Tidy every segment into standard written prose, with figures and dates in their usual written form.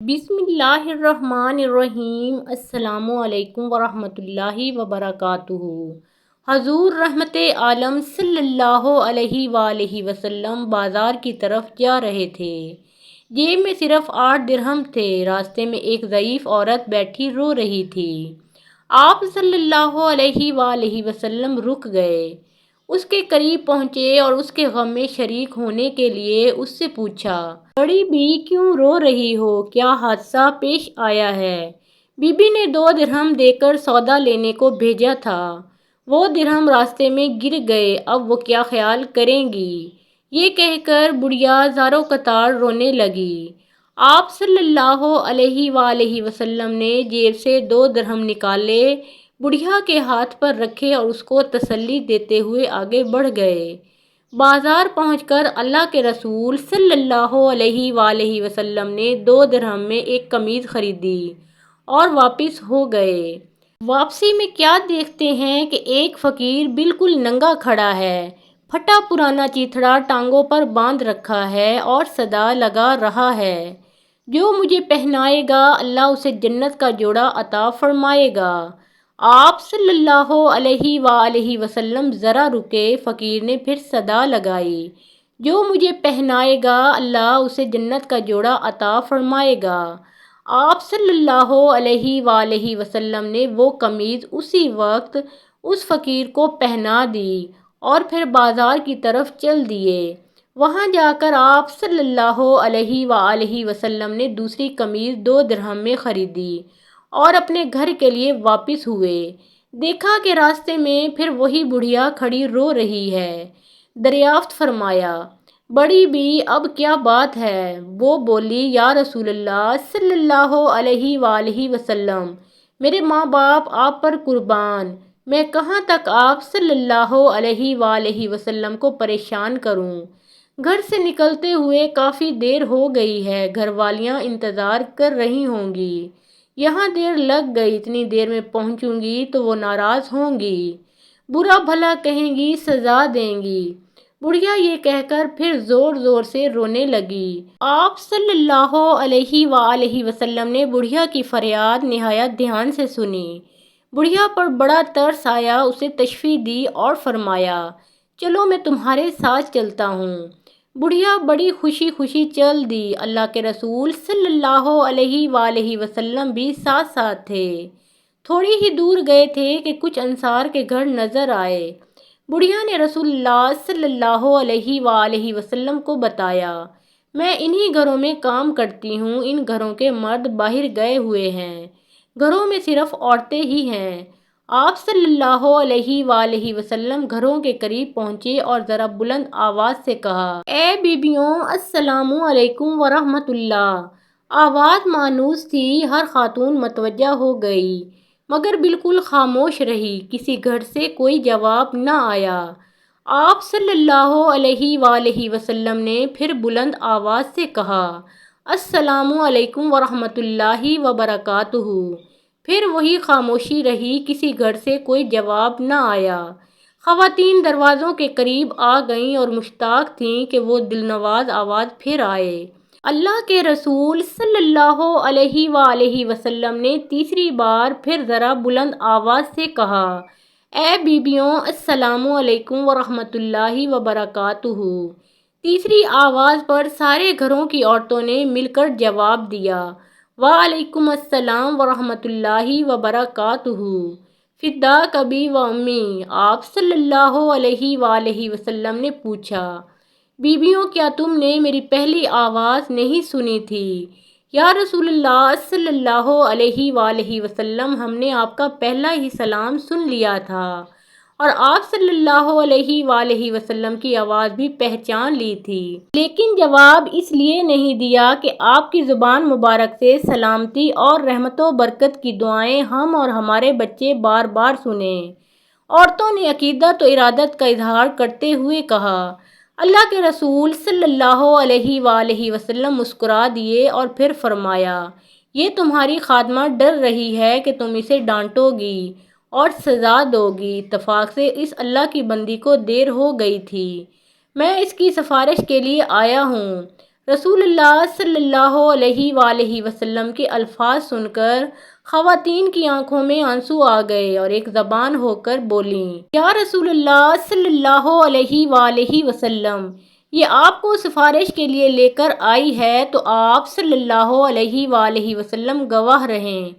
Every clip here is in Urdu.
بسم اللہ الرحمن الرحیم۔ السلام علیکم ورحمۃ اللہ وبرکاتہ۔ حضور رحمت عالم صلی اللہ علیہ وآلہ وسلم بازار کی طرف جا رہے تھے۔ جیب میں صرف 8 درہم تھے۔ راستے میں ایک ضعیف عورت بیٹھی رو رہی تھی۔ آپ صلی اللہ علیہ وآلہ وسلم رک گئے، اس کے قریب پہنچے اور اس کے غم میں شریک ہونے کے لیے اس سے پوچھا، بڑی بی کیوں رو رہی ہو؟ کیا حادثہ پیش آیا ہے؟ بی بی نے 2 درہم دے کر سودا لینے کو بھیجا تھا، وہ درہم راستے میں گر گئے، اب وہ کیا خیال کریں گی؟ یہ کہہ کر بڑھیا زاروں قطار رونے لگی۔ آپ صلی اللہ علیہ وآلہ وسلم نے جیب سے 2 درہم نکالے، بڑھیا کے ہاتھ پر رکھے اور اس کو تسلی دیتے ہوئے آگے بڑھ گئے۔ بازار پہنچ کر اللہ کے رسول صلی اللہ علیہ وآلہ وسلم نے 2 درہم میں ایک قمیض خریدی اور واپس ہو گئے۔ واپسی میں کیا دیکھتے ہیں کہ ایک فقیر بالکل ننگا کھڑا ہے، پھٹا پرانا چیتھڑا ٹانگوں پر باندھ رکھا ہے اور صدا لگا رہا ہے، جو مجھے پہنائے گا اللہ اسے جنت کا جوڑا عطا فرمائے گا۔ آپ صلی اللہ علیہ وآلہ وسلم ذرا رکے، فقیر نے پھر صدا لگائی، جو مجھے پہنائے گا اللہ اسے جنت کا جوڑا عطا فرمائے گا۔ آپ صلی اللہ علیہ وآلہ وسلم نے وہ قمیض اسی وقت اس فقیر کو پہنا دی اور پھر بازار کی طرف چل دیے۔ وہاں جا کر آپ صلی اللہ علیہ وآلہ وسلم نے دوسری قمیض 2 درہم میں خریدی اور اپنے گھر کے لیے واپس ہوئے۔ دیکھا کہ راستے میں پھر وہی بڑھیا کھڑی رو رہی ہے۔ دریافت فرمایا، بڑی بی اب کیا بات ہے؟ وہ بولی، یا رسول اللہ صلی اللہ علیہ وآلہ وسلم، میرے ماں باپ آپ پر قربان، میں کہاں تک آپ صلی اللہ علیہ وآلہ وسلم کو پریشان کروں؟ گھر سے نکلتے ہوئے کافی دیر ہو گئی ہے، گھر والیاں انتظار کر رہی ہوں گی، یہاں دیر لگ گئی، اتنی دیر میں پہنچوں گی تو وہ ناراض ہوں گی، برا بھلا کہیں گی، سزا دیں گی۔ بڑھیا یہ کہہ کر پھر زور زور سے رونے لگی۔ آپ صلی اللہ علیہ وآلہ وسلم نے بڑھیا کی فریاد نہایت دھیان سے سنی۔ بڑھیا پر بڑا ترس آیا، اسے تشفی دی اور فرمایا، چلو میں تمہارے ساتھ چلتا ہوں۔ بڑھیا بڑی خوشی خوشی چل دی۔ اللہ کے رسول صلی اللہ علیہ وآلہ وسلم بھی ساتھ ساتھ تھے۔ تھوڑی ہی دور گئے تھے کہ کچھ انصار کے گھر نظر آئے۔ بڑھیا نے رسول اللہ صلی اللہ علیہ وآلہ وسلم کو بتایا، میں انہی گھروں میں کام کرتی ہوں، ان گھروں کے مرد باہر گئے ہوئے ہیں، گھروں میں صرف عورتیں ہی ہیں۔ آپ صلی اللہ علیہ وآلہ وسلم گھروں کے قریب پہنچے اور ذرا بلند آواز سے کہا، اے بیبیوں، السلام علیکم ورحمۃ اللہ۔ آواز مانوس تھی، ہر خاتون متوجہ ہو گئی، مگر بالکل خاموش رہی، کسی گھر سے کوئی جواب نہ آیا۔ آپ صلی اللہ علیہ وآلہ وسلم نے پھر بلند آواز سے کہا، السلام علیکم ورحمۃ اللہ وبرکاتہ۔ پھر وہی خاموشی رہی، کسی گھر سے کوئی جواب نہ آیا۔ خواتین دروازوں کے قریب آ گئیں اور مشتاق تھیں کہ وہ دلنواز آواز پھر آئے۔ اللہ کے رسول صلی اللہ علیہ وآلہ وسلم نے تیسری بار پھر ذرا بلند آواز سے کہا، اے بیبیوں، السلام علیکم ورحمۃ اللہ وبرکاتہ۔ تیسری آواز پر سارے گھروں کی عورتوں نے مل کر جواب دیا، وعلیکم السلام ورحمۃ اللہ وبرکاتہ، فداک ابی و امی۔ آپ صلی اللہ علیہ وآلہ وسلم نے پوچھا، بیبیوں کیا تم نے میری پہلی آواز نہیں سنی تھی؟ یا رسول اللہ صلی اللہ علیہ وآلہ وسلم، ہم نے آپ کا پہلا ہی سلام سن لیا تھا اور آپ صلی اللہ علیہ وآلہ وسلم کی آواز بھی پہچان لی تھی، لیکن جواب اس لیے نہیں دیا کہ آپ کی زبان مبارک سے سلامتی اور رحمت و برکت کی دعائیں ہم اور ہمارے بچے بار بار سنیں۔ عورتوں نے عقیدت و ارادت کا اظہار کرتے ہوئے کہا۔ اللہ کے رسول صلی اللہ علیہ وآلہ وسلم مسکرا دیے اور پھر فرمایا، یہ تمہاری خادمہ ڈر رہی ہے کہ تم اسے ڈانٹو گی اور سزا دو گی، اتفاق سے اس اللہ کی بندی کو دیر ہو گئی تھی، میں اس کی سفارش کے لیے آیا ہوں۔ رسول اللہ صلی اللہ علیہ وآلہ وسلم کے الفاظ سن کر خواتین کی آنکھوں میں آنسو آ گئے اور ایک زبان ہو کر بولیں، یا رسول اللہ صلی اللہ علیہ وآلہ وسلم، یہ آپ کو سفارش کے لیے لے کر آئی ہے تو آپ صلی اللہ علیہ وآلہ وسلم گواہ رہیں،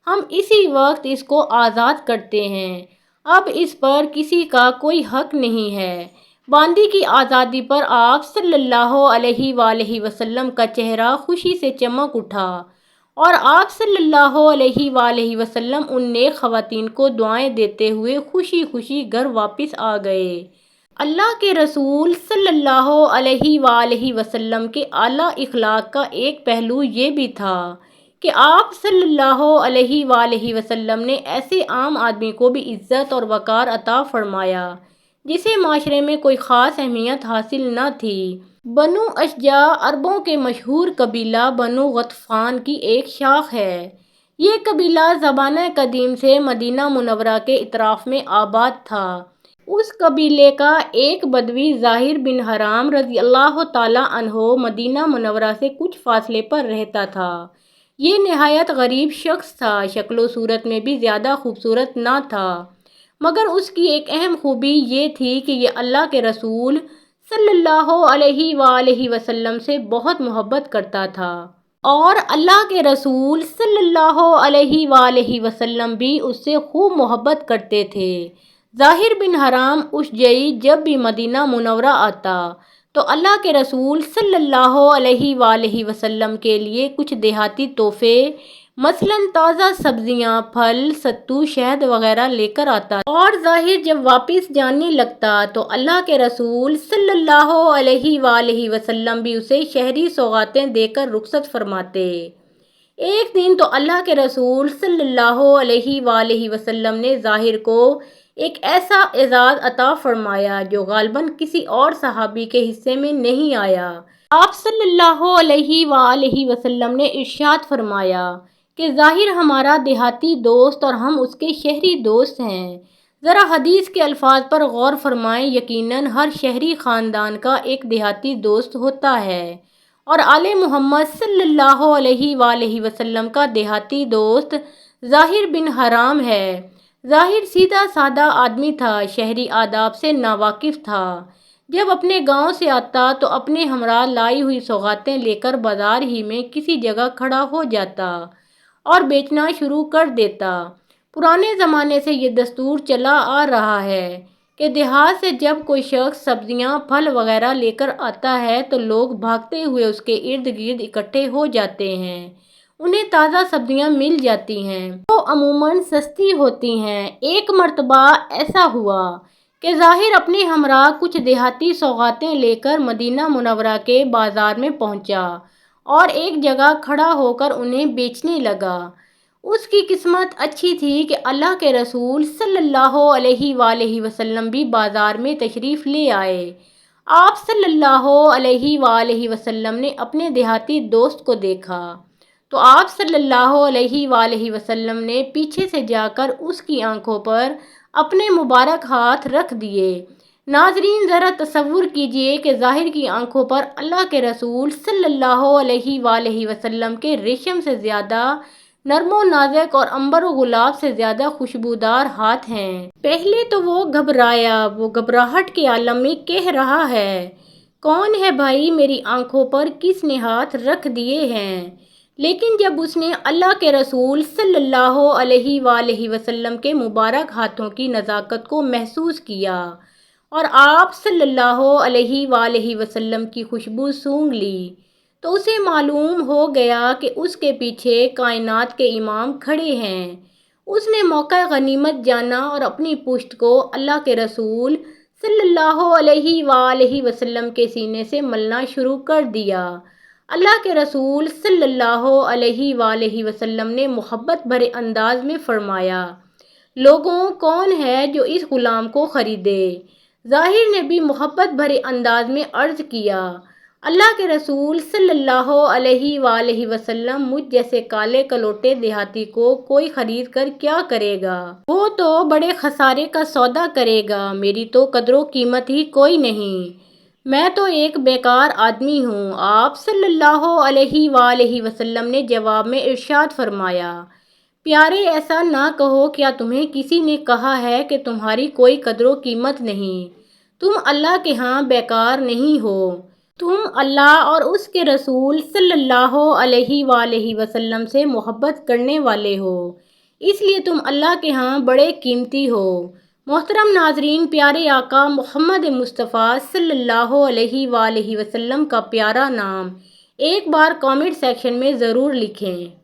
ہم اسی وقت اس کو آزاد کرتے ہیں، اب اس پر کسی کا کوئی حق نہیں ہے۔ باندی کی آزادی پر آپ صلی اللہ علیہ وآلہ وسلم کا چہرہ خوشی سے چمک اٹھا اور آپ صلی اللہ علیہ وآلہ وسلم ان نیک خواتین کو دعائیں دیتے ہوئے خوشی خوشی گھر واپس آ گئے۔ اللہ کے رسول صلی اللہ علیہ وآلہ وسلم کے اعلیٰ اخلاق کا ایک پہلو یہ بھی تھا کہ آپ صلی اللہ علیہ وآلہ وسلم نے ایسے عام آدمی کو بھی عزت اور وقار عطا فرمایا جسے معاشرے میں کوئی خاص اہمیت حاصل نہ تھی۔ بنو اشجع عربوں کے مشہور قبیلہ بنو غطفان کی ایک شاخ ہے۔ یہ قبیلہ زمانہ قدیم سے مدینہ منورہ کے اطراف میں آباد تھا۔ اس قبیلے کا ایک بدوی ظاہر بن حرام رضی اللہ تعالیٰ عنہ مدینہ منورہ سے کچھ فاصلے پر رہتا تھا۔ یہ نہایت غریب شخص تھا، شکل و صورت میں بھی زیادہ خوبصورت نہ تھا، مگر اس کی ایک اہم خوبی یہ تھی کہ یہ اللہ کے رسول صلی اللہ علیہ وآلہ وسلم سے بہت محبت کرتا تھا اور اللہ کے رسول صلی اللہ علیہ وآلہ وسلم بھی اس سے خوب محبت کرتے تھے۔ ظاہر بن حرام اشجعی جب بھی مدینہ منورہ آتا تو اللہ کے رسول صلی اللہ علیہ وآلہ وسلم کے لیے کچھ دیہاتی تحفے مثلاً تازہ سبزیاں، پھل، ستو، شہد وغیرہ لے کر آتا اور ظاہر جب واپس جانے لگتا تو اللہ کے رسول صلی اللہ علیہ وآلہ وسلم بھی اسے شہری سوغاتیں دے کر رخصت فرماتے۔ ایک دن تو اللہ کے رسول صلی اللہ علیہ وآلہ وسلم نے ظاہر کو ایک ایسا اعزاز عطا فرمایا جو غالباً کسی اور صحابی کے حصے میں نہیں آیا۔ آپ صلی اللہ علیہ وآلہ وسلم نے ارشاد فرمایا کہ ظاہر ہمارا دیہاتی دوست اور ہم اس کے شہری دوست ہیں۔ ذرا حدیث کے الفاظ پر غور فرمائیں، یقیناً ہر شہری خاندان کا ایک دیہاتی دوست ہوتا ہے اور آل محمد صلی اللہ علیہ وآلہ وسلم کا دیہاتی دوست ظاہر بن حرام ہے۔ ظاہر سیدھا سادہ آدمی تھا، شہری آداب سے ناواقف تھا۔ جب اپنے گاؤں سے آتا تو اپنے ہمراہ لائی ہوئی سوغاتیں لے کر بازار ہی میں کسی جگہ کھڑا ہو جاتا اور بیچنا شروع کر دیتا۔ پرانے زمانے سے یہ دستور چلا آ رہا ہے کہ دیہات سے جب کوئی شخص سبزیاں، پھل وغیرہ لے کر آتا ہے تو لوگ بھاگتے ہوئے اس کے ارد گرد اکٹھے ہو جاتے ہیں۔ انہیں تازہ سبزیاں مل جاتی ہیں، وہ عموماً سستی ہوتی ہیں۔ ایک مرتبہ ایسا ہوا کہ ظاہر اپنے ہمراہ کچھ دیہاتی سوغاتیں لے کر مدینہ منورہ کے بازار میں پہنچا اور ایک جگہ کھڑا ہو کر انہیں بیچنے لگا۔ اس کی قسمت اچھی تھی کہ اللہ کے رسول صلی اللہ علیہ وآلہ وسلم بھی بازار میں تشریف لے آئے۔ آپ صلی اللہ علیہ وآلہ وسلم نے اپنے دیہاتی دوست کو دیکھا تو آپ صلی اللہ علیہ وآلہ وسلم نے پیچھے سے جا کر اس کی آنکھوں پر اپنے مبارک ہاتھ رکھ دیے۔ ناظرین ذرا تصور کیجئے کہ ظاہر کی آنکھوں پر اللہ کے رسول صلی اللہ علیہ وآلہ وسلم کے ریشم سے زیادہ نرم و نازک اور عنبر و گلاب سے زیادہ خوشبودار ہاتھ ہیں۔ پہلے تو وہ گھبرایا، وہ گھبراہٹ کے عالم میں کہہ رہا ہے، کون ہے بھائی، میری آنکھوں پر کس نے ہاتھ رکھ دیے ہیں؟ لیکن جب اس نے اللہ کے رسول صلی اللہ علیہ وآلہ وسلم کے مبارک ہاتھوں کی نزاکت کو محسوس کیا اور آپ صلی اللہ علیہ وآلہ وسلم کی خوشبو سونگھ لی تو اسے معلوم ہو گیا کہ اس کے پیچھے کائنات کے امام کھڑے ہیں۔ اس نے موقع غنیمت جانا اور اپنی پشت کو اللہ کے رسول صلی اللہ علیہ وآلہ وسلم کے سینے سے ملنا شروع کر دیا۔ اللہ کے رسول صلی اللہ علیہ وآلہ وسلم نے محبت بھرے انداز میں فرمایا، لوگوں کون ہے جو اس غلام کو خریدے؟ ظاہر نے بھی محبت بھرے انداز میں عرض کیا، اللہ کے رسول صلی اللہ علیہ وآلہ وسلم، مجھ جیسے کالے کلوٹے دیہاتی کو کوئی خرید کر کیا کرے گا؟ وہ تو بڑے خسارے کا سودا کرے گا، میری تو قدر و قیمت ہی کوئی نہیں۔ میں تو ایک بیکار آدمی ہوں۔ آپ صلی اللہ علیہ وآلہ وسلم نے جواب میں ارشاد فرمایا، پیارے ایسا نہ کہو، کیا تمہیں کسی نے کہا ہے کہ تمہاری کوئی قدر و قیمت نہیں؟ تم اللہ کے ہاں بیکار نہیں ہو، تم اللہ اور اس کے رسول صلی اللہ علیہ وآلہ وسلم سے محبت کرنے والے ہو، اس لیے تم اللہ کے ہاں بڑے قیمتی ہو۔ محترم ناظرین، پیارے آقا محمد مصطفیٰ صلی اللہ علیہ وآلہ وسلم کا پیارا نام ایک بار کامنٹ سیکشن میں ضرور لکھیں۔